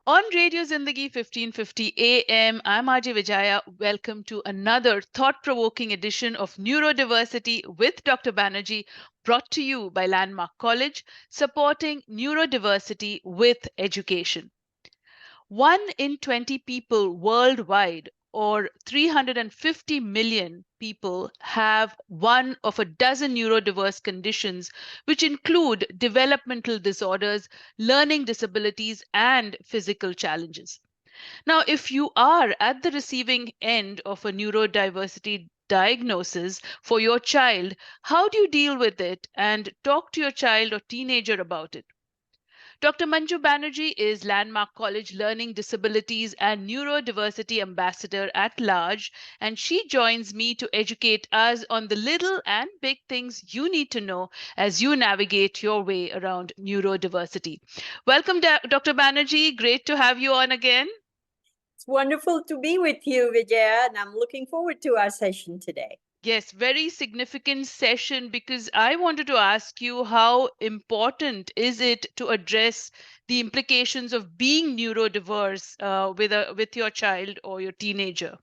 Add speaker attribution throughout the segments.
Speaker 1: On Radio Zindagi 1550 AM, I'm RJ Vijaya. Welcome to another thought-provoking edition of Neurodiversity with Dr. Banerjee, brought to you by Landmark College, supporting neurodiversity with education. 1 in 20 people worldwide, or 350 million people, have one of a dozen neurodiverse conditions, which include developmental disorders, learning disabilities, and physical challenges. Now, if you are at the receiving end of a neurodiversity diagnosis for your child, how do you deal with it and talk to your child or teenager about it? Dr. Manju Banerjee is Landmark College Learning Disabilities and Neurodiversity Ambassador at Large, and she joins me to educate us on the little and big things you need to know as you navigate your way around neurodiversity. Welcome, Dr. Banerjee. Great to have you on again.
Speaker 2: It's wonderful to be with you, Vijaya, and I'm looking forward to our session today.
Speaker 1: Yes, very significant session because I wanted to ask you how important is it to address the implications of being neurodiverse with your child or your teenager?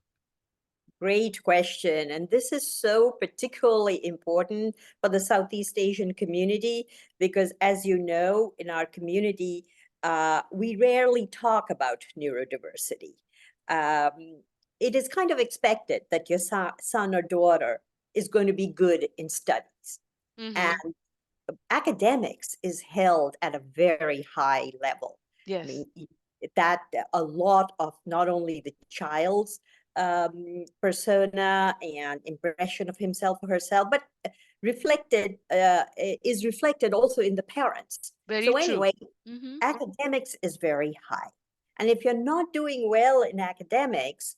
Speaker 2: Great question. And this is so particularly important for the Southeast Asian community because, as you know, in our community, we rarely talk about neurodiversity. Um, it is kind of expected that your son or daughter is going to be good in studies.
Speaker 1: Mm-hmm.
Speaker 2: And academics is held at a very high level. I
Speaker 1: Yes.
Speaker 2: mean, that a lot of not only the child's persona and impression of himself or herself, but reflected is reflected also in the parents.
Speaker 1: Very
Speaker 2: So
Speaker 1: true.
Speaker 2: anyway,
Speaker 1: Mm-hmm.
Speaker 2: academics is very high. And if you're not doing well in academics,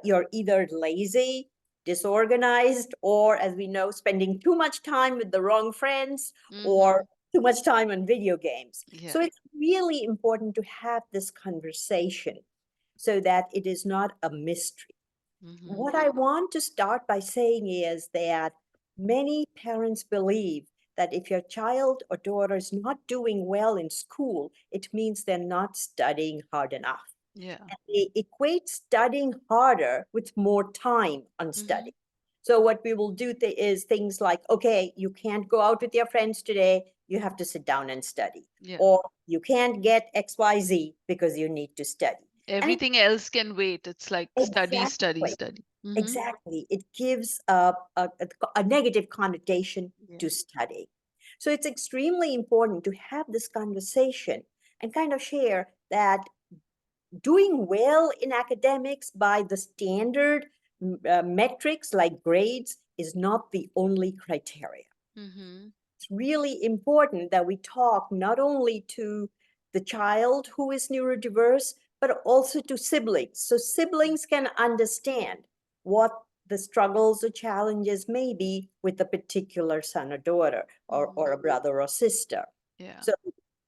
Speaker 2: you're either lazy, disorganized, or as we know, spending too much time with the wrong friends
Speaker 1: Mm-hmm.
Speaker 2: or too much time on video games.
Speaker 1: Yeah.
Speaker 2: So it's really important to have this conversation so that it is not a mystery.
Speaker 1: Mm-hmm.
Speaker 2: What I want to start by saying is that many parents believe that if your child or daughter is not doing well in school, it means they're not studying hard enough.
Speaker 1: Yeah.
Speaker 2: And they equate studying harder with more time on
Speaker 1: Mm-hmm.
Speaker 2: study. So what we will do is things like, okay, you can't go out with your friends today, you have to sit down and study.
Speaker 1: Yeah.
Speaker 2: Or you can't get XYZ because you need to study. And
Speaker 1: Everything else can wait. It's like study, study,
Speaker 2: exactly,
Speaker 1: study. Mm-hmm.
Speaker 2: exactly. It gives a negative connotation
Speaker 1: Yeah.
Speaker 2: to study. So it's extremely important to have this conversation and kind of share that doing well in academics by the standard metrics like grades is not the only criteria.
Speaker 1: Mm-hmm.
Speaker 2: It's really important that we talk not only to the child who is neurodiverse, but also to siblings. So siblings can understand what the struggles or challenges may be with a particular son or daughter or a brother or sister.
Speaker 1: Yeah.
Speaker 2: So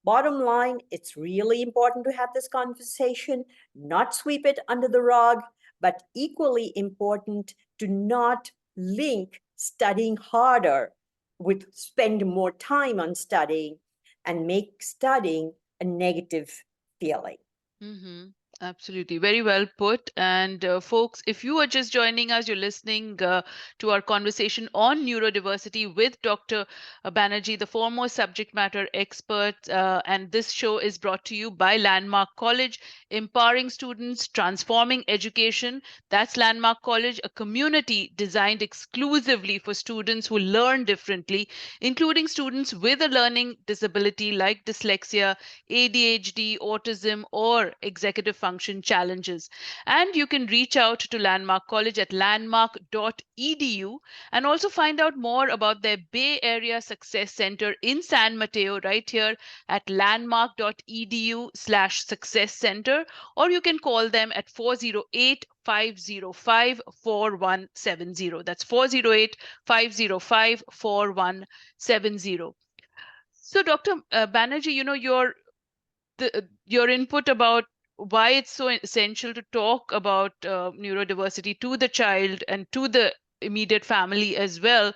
Speaker 2: bottom line, it's really important to have this conversation, not sweep it under the rug, but equally important to not link studying harder with spend more time on studying and make studying a negative feeling.
Speaker 1: Mm-hmm. Absolutely. Very well put. And folks, if you are just joining us, you're listening to our conversation on neurodiversity with Dr. Banerjee, the foremost subject matter expert. And this show is brought to you by Landmark College, empowering students, transforming education. That's Landmark College, a community designed exclusively for students who learn differently, including students with a learning disability like dyslexia, ADHD, autism, or executive function challenges. And you can reach out to Landmark College at landmark.edu and also find out more about their Bay Area Success Center in San Mateo right here at landmark.edu/success center, or you can call them at 408 505 4170. That's 408 505 4170. So, Dr. Banerjee, your input about why it's so essential to talk about neurodiversity to the child and to the immediate family as well,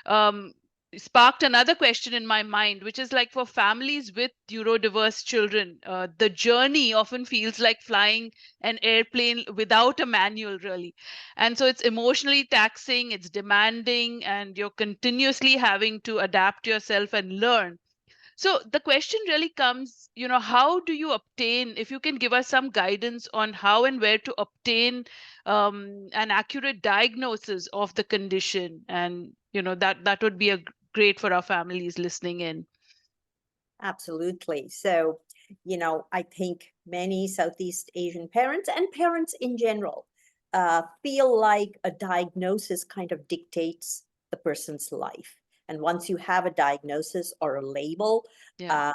Speaker 1: um, sparked another question in my mind, which is like for families with neurodiverse children, the journey often feels like flying an airplane without a manual, really. And so it's emotionally taxing, it's demanding, and you're continuously having to adapt yourself and learn. So the question really comes, how do you obtain, if you can give us some guidance on how and where to obtain an accurate diagnosis of the condition, and that would be a great for our families listening in.
Speaker 2: Absolutely. So, I think many Southeast Asian parents and parents in general feel like a diagnosis kind of dictates the person's life. And once you have a diagnosis or a label,
Speaker 1: Yeah.
Speaker 2: uh,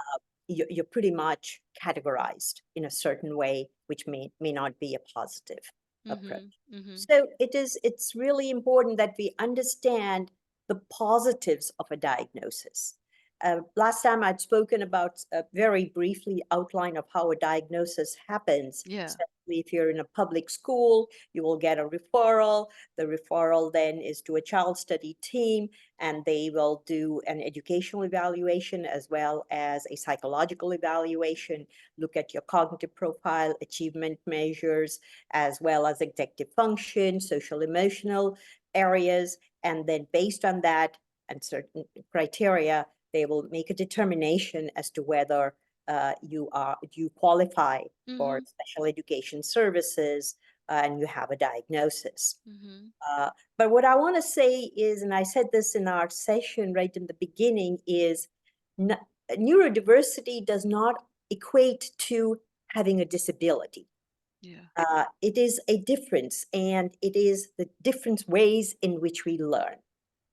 Speaker 2: you're pretty much categorized in a certain way, which may not be a positive approach.
Speaker 1: Mm-hmm. Mm-hmm.
Speaker 2: So it's really important that we understand the positives of a diagnosis. Last time I'd spoken about very briefly outline of how a diagnosis happens.
Speaker 1: Yeah.
Speaker 2: Especially if you're in a public school, you will get a referral. The referral then is to a child study team, and they will do an educational evaluation as well as a psychological evaluation, look at your cognitive profile, achievement measures, as well as executive function, social emotional areas. And then based on that and certain criteria, they will make a determination as to whether you qualify for
Speaker 1: Mm-hmm.
Speaker 2: special education services and you have a diagnosis.
Speaker 1: Mm-hmm.
Speaker 2: Uh, but what I want to say is, and I said this in our session right in the beginning, is neurodiversity does not equate to having a disability.
Speaker 1: Yeah.
Speaker 2: It is a difference, and it is the different ways in which we learn.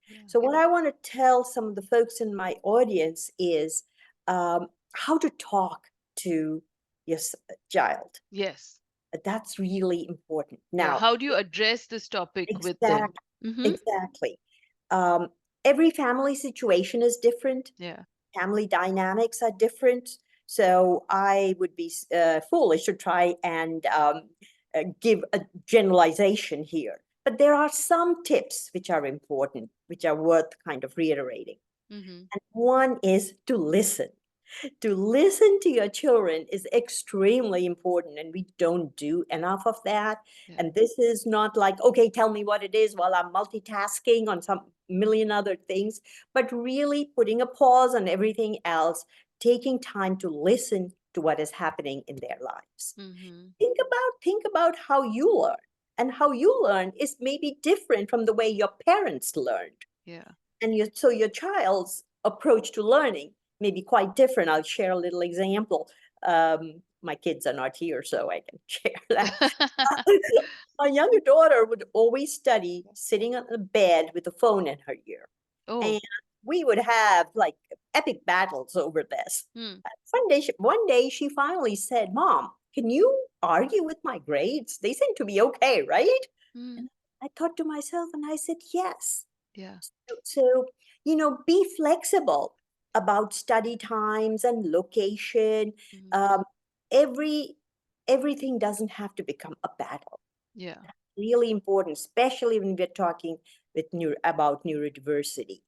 Speaker 1: Yeah.
Speaker 2: So, what I want to tell some of the folks in my audience is how to talk to your child.
Speaker 1: Yes.
Speaker 2: That's really important.
Speaker 1: Yeah.
Speaker 2: Now,
Speaker 1: How do you address this topic with them?
Speaker 2: exactly,
Speaker 1: Mm-hmm.
Speaker 2: exactly. Um, every family situation is different.
Speaker 1: Yeah.
Speaker 2: Family dynamics are different. So I would be foolish to try and give a generalization here. But there are some tips which are important, which are worth kind of reiterating.
Speaker 1: Mm-hmm.
Speaker 2: And one is to listen. To listen to your children is extremely important, and we don't do enough of that.
Speaker 1: Yeah.
Speaker 2: And this is not like, okay, tell me what it is while I'm multitasking on some million other things, but really putting a pause on everything else, taking time to listen to what is happening in their lives.
Speaker 1: Mm-hmm.
Speaker 2: Think about how you learn, and how you learn is maybe different from the way your parents learned.
Speaker 1: Yeah.
Speaker 2: And so your child's approach to learning may be quite different. I'll share a little example. My kids are not here, so I can share that. My younger daughter would always study sitting on the bed with a phone in her ear.
Speaker 1: Oh.
Speaker 2: And we would have like epic battles over this.
Speaker 1: Hmm.
Speaker 2: One day she finally said, Mom, can you argue with my grades? They seem to be okay, right?
Speaker 1: Hmm.
Speaker 2: And I thought to myself, and I said, yes.
Speaker 1: Yeah.
Speaker 2: So, be flexible about study times and location.
Speaker 1: Mm-hmm.
Speaker 2: Um, every everything doesn't have to become a battle.
Speaker 1: Yeah.
Speaker 2: Really important, especially when we're talking about neurodiversity.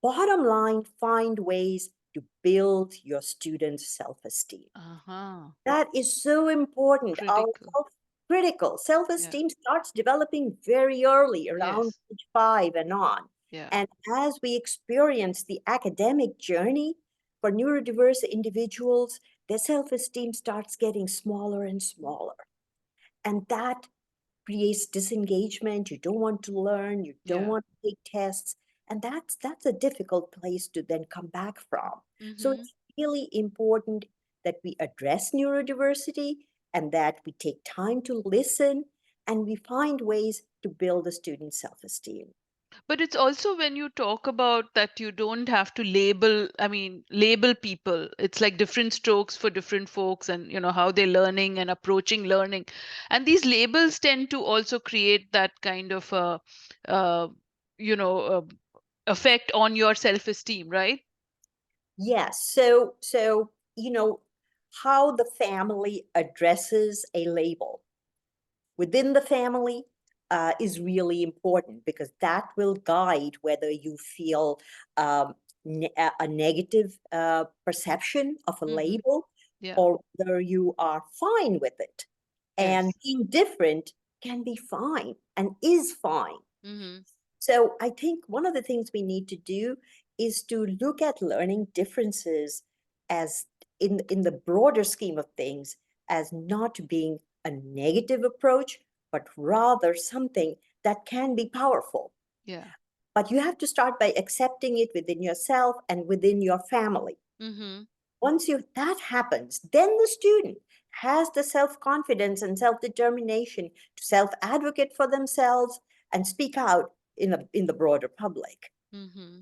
Speaker 2: Bottom line, find ways to build your students' self-esteem.
Speaker 1: Uh-huh.
Speaker 2: That is so important. Our
Speaker 1: Critical.
Speaker 2: critical
Speaker 1: Yeah.
Speaker 2: self-esteem starts developing very early, around
Speaker 1: Yes.
Speaker 2: age 5 and on.
Speaker 1: Yeah.
Speaker 2: And as we experience the academic journey for neurodiverse individuals, their self-esteem starts getting smaller and smaller. And that creates disengagement. You don't want to learn, you don't
Speaker 1: Yeah.
Speaker 2: want to take tests, and that's a difficult place to then come back from. So
Speaker 1: Mm-hmm.
Speaker 2: it's really important that we address neurodiversity, and that we take time to listen, and we find ways to build a student's self-esteem.
Speaker 1: But it's also when you talk about that you don't have to label, I mean, label people. It's like different strokes for different folks, and how they're learning and approaching learning. And these labels tend to also create that kind of uh, you know, uh, effect on your self-esteem, right?
Speaker 2: Yes, so how the family addresses a label. Within the family, is really important, because that will guide whether you feel a negative perception of a
Speaker 1: Mm-hmm.
Speaker 2: label,
Speaker 1: Yeah.
Speaker 2: or whether you are fine with it. And
Speaker 1: Yes.
Speaker 2: being different can be fine and is fine.
Speaker 1: Mm-hmm.
Speaker 2: So I think one of the things we need to do is to look at learning differences as, in the broader scheme of things, as not being a negative approach, but rather something that can be powerful.
Speaker 1: Yeah.
Speaker 2: But you have to start by accepting it within yourself and within your family.
Speaker 1: Mm-hmm.
Speaker 2: Once that happens, then the student has the self-confidence and self-determination to self-advocate for themselves and speak out in the broader public.
Speaker 1: Mm-hmm.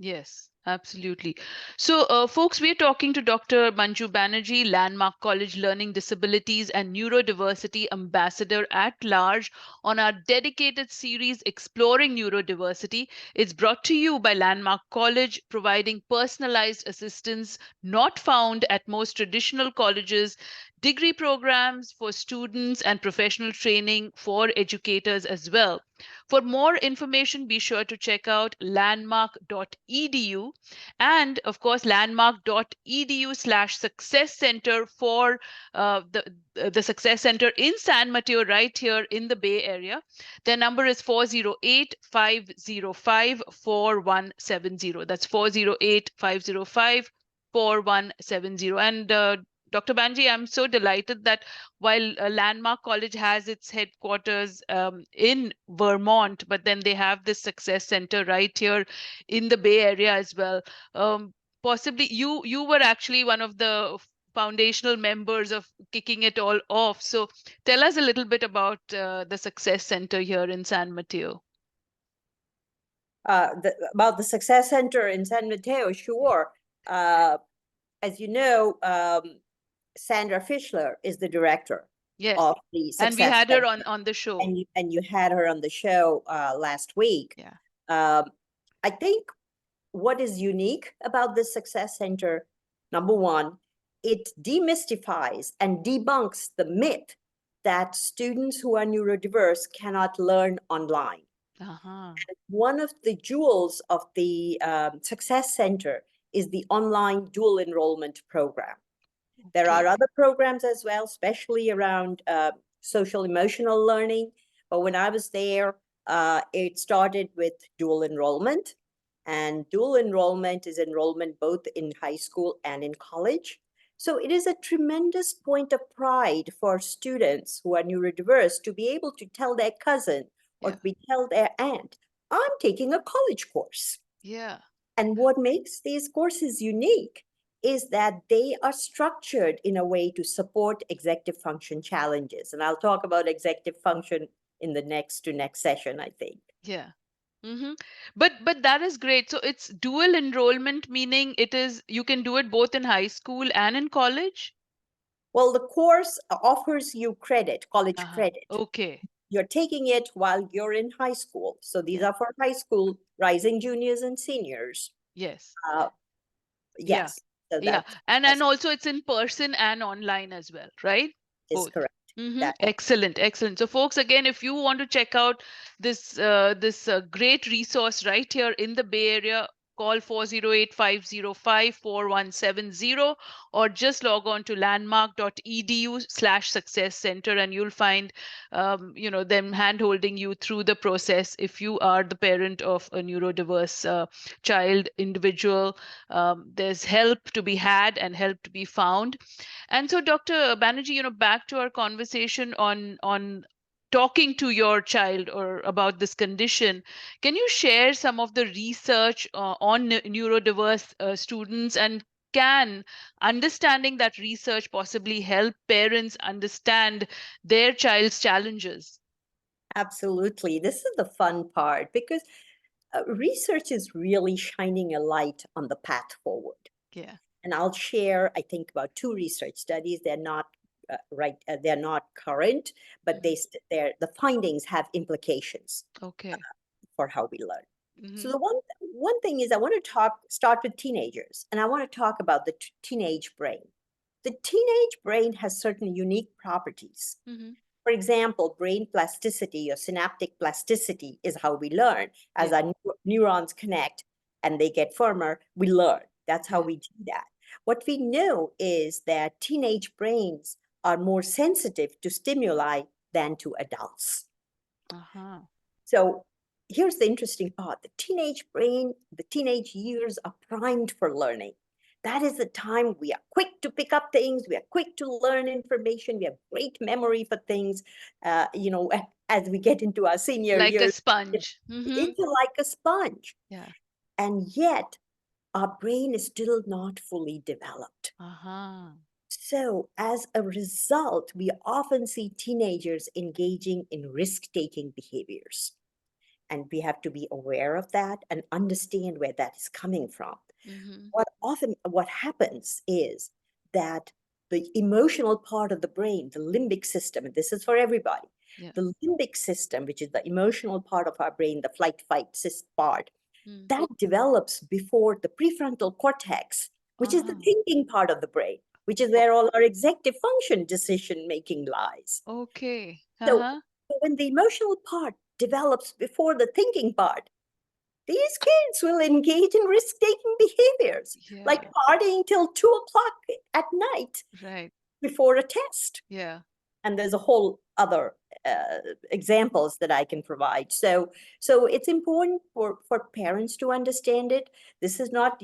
Speaker 1: Yes, absolutely. So, folks, we're talking to Dr. Manju Banerjee, Landmark College Learning Disabilities and Neurodiversity Ambassador at Large, on our dedicated series Exploring Neurodiversity. It's brought to you by Landmark College, providing personalized assistance not found at most traditional colleges, degree programs for students, and professional training for educators as well. For more information, be sure to check out landmark.edu, and of course landmark.edu/success center for the Success Center in San Mateo, right here in the Bay Area. Their number is 408-505-4170. That's 408-505-4170. And Dr. Banji, I'm so delighted that while Landmark College has its headquarters in Vermont, but then they have this Success Center right here in the Bay Area as well. Possibly you were actually one of the foundational members of kicking it all off. So tell us a little bit about the Success Center here in San Mateo.
Speaker 2: About the Success Center in San Mateo, sure. As you know, Sandra Fischler is the director
Speaker 1: Yes,
Speaker 2: of the
Speaker 1: and we
Speaker 2: Success
Speaker 1: had her
Speaker 2: Center,
Speaker 1: on the show.
Speaker 2: and you had her on the show last week.
Speaker 1: Yeah,
Speaker 2: Um, I think what is unique about this Success Center, number one, it demystifies and debunks the myth that students who are neurodiverse cannot learn online.
Speaker 1: uh-huh.
Speaker 2: One of the jewels of the Success Center is the online dual enrollment program. There are
Speaker 1: Okay.
Speaker 2: other programs as well, especially around social emotional learning. But when I was there, it started with dual enrollment. And dual enrollment is enrollment both in high school and in college. So it is a tremendous point of pride for students who are neurodiverse to be able to tell their cousin or
Speaker 1: Yeah,
Speaker 2: to tell their aunt, I'm taking a college course.
Speaker 1: yeah.
Speaker 2: And what makes these courses unique is that they are structured in a way to support executive function challenges. And I'll talk about executive function in the next session, I think.
Speaker 1: Yeah. Mm-hmm. But that is great. So it's dual enrollment, meaning it is you can do it both in high school and in college?
Speaker 2: Well, the course offers you credit, college
Speaker 1: Uh-huh.
Speaker 2: credit.
Speaker 1: Okay.
Speaker 2: You're taking it while you're in high school. So these
Speaker 1: Yeah.
Speaker 2: are for high school, rising juniors and seniors.
Speaker 1: Yes.
Speaker 2: Uh,
Speaker 1: Yeah.
Speaker 2: yes, so
Speaker 1: Yeah.
Speaker 2: that's,
Speaker 1: And also it's in person and online as well, right?
Speaker 2: is
Speaker 1: Both.
Speaker 2: correct.
Speaker 1: Mm-hmm.
Speaker 2: That
Speaker 1: Excellent, excellent. So, folks, again, if you want to check out this great resource right here in the Bay Area, call 408-505-4170, or just log on to landmark.edu/success center, and you'll find them hand holding you through the process if you are the parent of a neurodiverse child individual. There's help to be had and help to be found. And so, Dr. Banerjee, back to our conversation on talking to your child or about this condition. Can you share some of the research on neurodiverse students, and can understanding that research possibly help parents understand their child's challenges?
Speaker 2: absolutely. This is the fun part, because research is really shining a light on the path forward.
Speaker 1: Yeah.
Speaker 2: And I'll share, I think, about two research studies. They're not they're not current, but
Speaker 1: Mhm.
Speaker 2: the findings have implications
Speaker 1: Okay.
Speaker 2: for how we learn. So
Speaker 1: Hmm.
Speaker 2: the one thing is, I want to start with teenagers, and I want to talk about the teenage brain. The teenage brain has certain unique properties.
Speaker 1: Hmm.
Speaker 2: For example, brain plasticity or synaptic plasticity is how we learn. As
Speaker 1: Yeah.
Speaker 2: our neurons connect and they get firmer, we learn. That's how
Speaker 1: Yeah.
Speaker 2: we do that. What we know is that teenage brains are more sensitive to stimuli than to adults.
Speaker 1: Uh-huh.
Speaker 2: So here's the interesting part. The teenage brain, the teenage years are primed for learning. That is the time we are quick to pick up things. We are quick to learn information. We have great memory for things. As we get into our senior
Speaker 1: Like a
Speaker 2: years,
Speaker 1: sponge. Mm-hmm.
Speaker 2: it's like a sponge.
Speaker 1: Yeah.
Speaker 2: And yet, our brain is still not fully developed.
Speaker 1: Uh-huh.
Speaker 2: So, as a result, we often see teenagers engaging in risk taking behaviors. And we have to be aware of that and understand where that is coming from.
Speaker 1: Mm-hmm.
Speaker 2: What happens is that the emotional part of the brain, the limbic system, and this is for everybody,
Speaker 1: Yeah.
Speaker 2: the limbic system, which is the emotional part of our brain, the flight fight part,
Speaker 1: Mm.
Speaker 2: that develops before the prefrontal cortex, which is the
Speaker 1: Uh-huh.
Speaker 2: thinking part of the brain, which is where all our executive function decision making lies.
Speaker 1: Okay.
Speaker 2: So
Speaker 1: Uh-huh.
Speaker 2: when the emotional part develops before the thinking part, these kids will engage in risk-taking behaviors, like
Speaker 1: Yeah.
Speaker 2: partying till 2 o'clock at night
Speaker 1: Right.
Speaker 2: before a test.
Speaker 1: Yeah.
Speaker 2: And there's a whole other examples that I can provide. So it's important for parents to understand it. This is not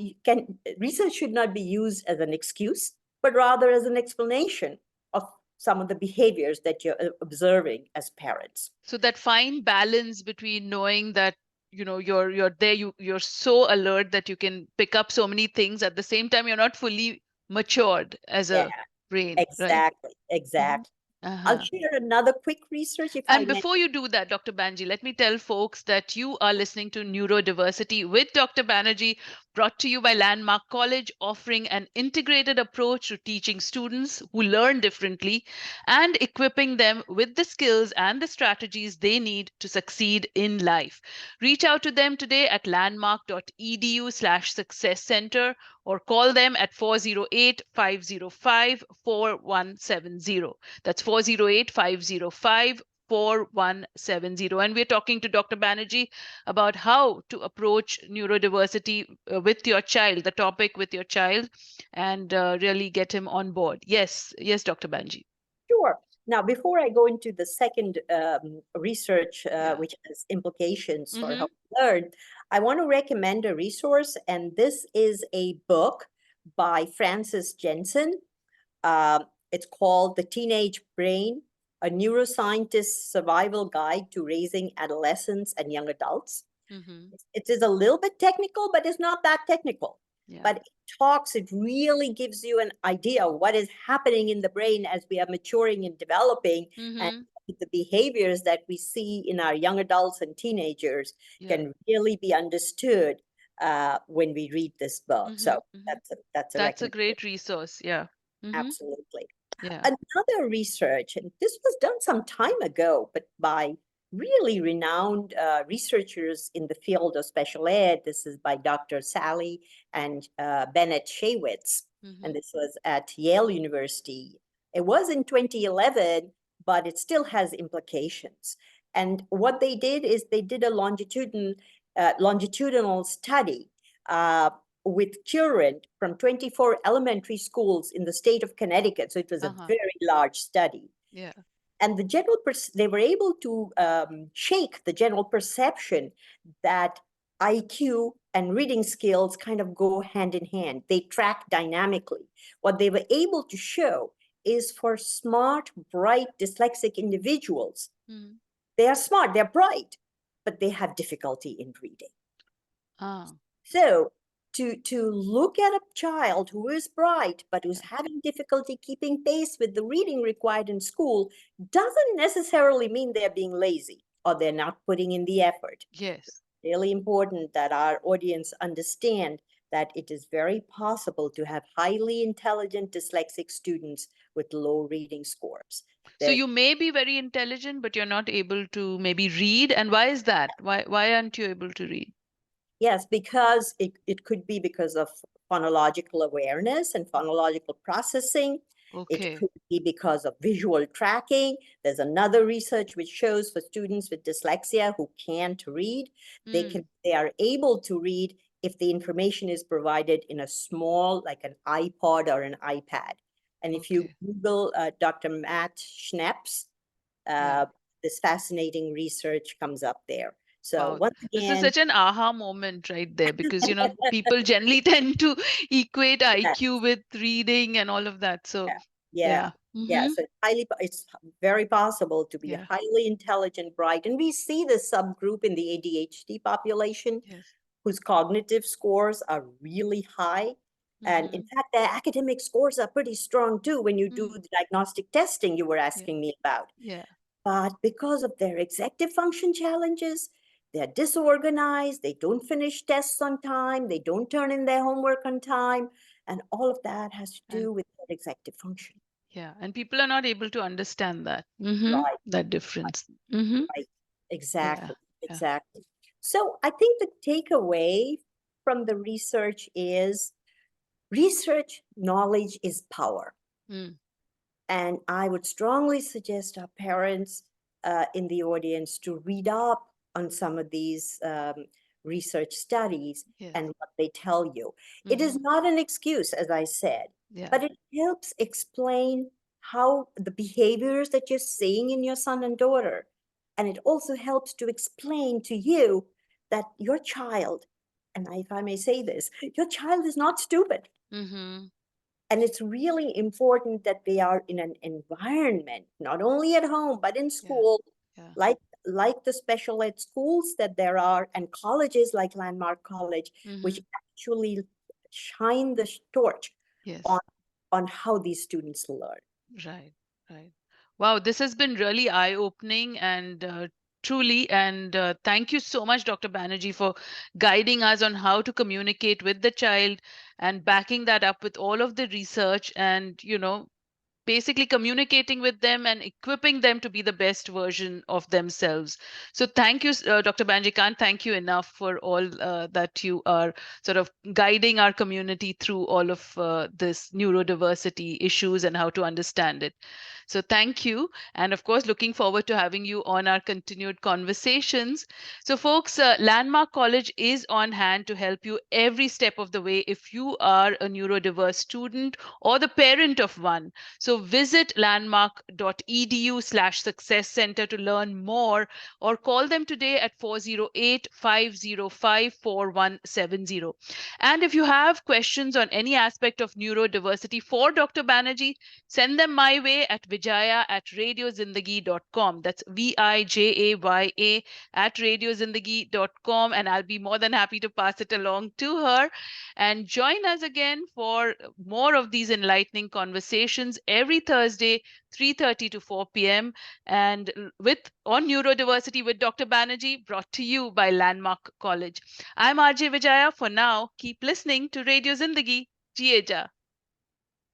Speaker 2: research should not be used as an excuse, but rather as an explanation of some of the behaviors that you're observing as parents.
Speaker 1: So that fine balance between knowing that, you're there, you're so alert that you can pick up so many things. At the same time, you're not fully matured as
Speaker 2: Yeah,
Speaker 1: a brain, right?
Speaker 2: exactly,
Speaker 1: Mm-hmm.
Speaker 2: exactly. I'll
Speaker 1: Uh-huh.
Speaker 2: share another quick research if I
Speaker 1: And
Speaker 2: may.
Speaker 1: before you do that, Dr. Banerjee, let me tell folks that you are listening to Neurodiversity with Dr. Banerjee, brought to you by Landmark College, offering an integrated approach to teaching students who learn differently and equipping them with the skills and the strategies they need to succeed in life. Reach out to them today at landmark.edu/success center or call them at 408-505-4170. That's 408-505-4170. And we're talking to Dr. Banerjee about how to approach neurodiversity with your child, the topic with your child, and really get him on board. Yes, Dr. Banerjee.
Speaker 2: Sure. Now, before I go into the second research,
Speaker 1: Yeah.
Speaker 2: which has implications for
Speaker 1: Mm-hmm.
Speaker 2: how we learn, I want to recommend a resource, and this is a book by Frances Jensen. It's called The Teenage Brain, a neuroscientist's survival guide to raising adolescents and young adults.
Speaker 1: Mm-hmm.
Speaker 2: It is a little bit technical, but it's not that technical.
Speaker 1: Yeah.
Speaker 2: But it really gives you an idea of what is happening in the brain as we are maturing and developing, and
Speaker 1: Mm-hmm.
Speaker 2: the behaviors that we see in our young adults and teenagers
Speaker 1: Yeah.
Speaker 2: can really be understood when we read this book.
Speaker 1: Mm-hmm.
Speaker 2: So
Speaker 1: Mm-hmm.
Speaker 2: that's a
Speaker 1: That's a
Speaker 2: recommendation.
Speaker 1: great resource. Yeah. Mm-hmm.
Speaker 2: Absolutely.
Speaker 1: Yeah.
Speaker 2: Another research, and this was done some time ago, but by really renowned researchers in the field of special ed. This is by Dr. Sally and Bennett Shaywitz,
Speaker 1: Mm-hmm.
Speaker 2: and this was at Yale University. It was in 2011, but it still has implications. And what they did is they did a longitudinal study uh, with children from 24 elementary schools in the state of Connecticut. So it was a
Speaker 1: Uh-huh.
Speaker 2: very large study.
Speaker 1: Yeah.
Speaker 2: And they were able to shake the general perception that IQ and reading skills kind of go hand in hand. They track dynamically. What they were able to show is for smart, bright, dyslexic individuals,
Speaker 1: Mm-hmm.
Speaker 2: they are smart, they're bright, but they have difficulty in reading.
Speaker 1: Ah.
Speaker 2: So to look at a child who is bright but who's
Speaker 1: Yeah.
Speaker 2: having difficulty keeping pace with the reading required in school doesn't necessarily mean they're being lazy or they're not putting in the effort.
Speaker 1: Yes.
Speaker 2: Really important that our audience understand that it is very possible to have highly intelligent dyslexic students with low reading scores.
Speaker 1: So
Speaker 2: There's
Speaker 1: you may be very intelligent, but you're not able to maybe read. And why is that? Why aren't you able to read?
Speaker 2: Yes, because it could be because of phonological awareness and phonological processing. It
Speaker 1: Okay.
Speaker 2: could be because of visual tracking. There's another research which shows for students with dyslexia who can't read,
Speaker 1: Mm.
Speaker 2: they are able to read if the information is provided in a small, like an iPod or an iPad. And if you
Speaker 1: Okay.
Speaker 2: Google Dr. Matt Schnepp's,
Speaker 1: Yeah.
Speaker 2: uh, this fascinating research comes up there. So
Speaker 1: Wow.
Speaker 2: once
Speaker 1: This is
Speaker 2: again,
Speaker 1: such an aha moment right there because, people generally tend to equate IQ with reading and all of that. So,
Speaker 2: yeah, yeah,
Speaker 1: yeah.
Speaker 2: yeah.
Speaker 1: Mm-hmm.
Speaker 2: So it's very possible to be
Speaker 1: Yeah.
Speaker 2: highly intelligent, bright, and we see this subgroup in the ADHD population
Speaker 1: Yes.
Speaker 2: whose cognitive scores are really high. And in
Speaker 1: Mm-hmm.
Speaker 2: fact, their academic scores are pretty strong too when you do
Speaker 1: Mm.
Speaker 2: the diagnostic testing you were
Speaker 1: Yeah.
Speaker 2: asking me about.
Speaker 1: Yeah.
Speaker 2: But because of their executive function challenges, they're disorganized, they don't finish tests on time, they don't turn in their homework on time, and all of that has to
Speaker 1: And
Speaker 2: do with their executive function.
Speaker 1: yeah. And people are not able to understand that. Mm-hmm.
Speaker 2: Right,
Speaker 1: That difference. Mm-hmm.
Speaker 2: right.
Speaker 1: Yeah.
Speaker 2: Exactly,
Speaker 1: Yeah.
Speaker 2: exactly. So I think the takeaway from the research knowledge is power.
Speaker 1: Mm.
Speaker 2: And I would strongly suggest our parents in the audience to read up on some of these research studies
Speaker 1: Yes.
Speaker 2: and what they tell you. It is
Speaker 1: Mm-hmm.
Speaker 2: not an excuse, as I said,
Speaker 1: Yeah.
Speaker 2: but it helps explain how the behaviors that you're seeing in your son and daughter. And it also helps to explain to you that your child, and if I may say this, your child is not stupid.
Speaker 1: Mm-hmm.
Speaker 2: And it's really important that they are in an environment, not only at home, but in
Speaker 1: Yeah.
Speaker 2: school,
Speaker 1: Yeah.
Speaker 2: like the special ed schools that there are, and colleges like Landmark College, which
Speaker 1: Mm-hmm.
Speaker 2: actually shine the torch on,
Speaker 1: Yes.
Speaker 2: on how these students learn.
Speaker 1: Right, right. Wow, this has been really eye-opening and truly. And thank you so much, Dr. Banerjee, for guiding us on how to communicate with the child and backing that up with all of the research and, basically communicating with them and equipping them to be the best version of themselves. So thank you, Dr. Banji. Can't thank you enough for all that you are sort of guiding our community through all of this neurodiversity issues and how to understand it. So thank you. And of course, looking forward to having you on our continued conversations. So, folks, Landmark College is on hand to help you every step of the way if you are a neurodiverse student or the parent of one. So visit landmark.edu/success center to learn more or call them today at 408-505-4170. And if you have questions on any aspect of neurodiversity for Dr. Banerjee, send them my way at vijaya@radiozindagi.com. That's VIJAYA at radiozindagi.com. And I'll be more than happy to pass it along to her. And join us again for more of these enlightening conversations every Thursday, 3:30 to 4 p.m. and with on neurodiversity with Dr. Banerjee, brought to you by Landmark College. I'm RJ Vijaya. For now, keep listening to Radio Zindagi. Jiye ja.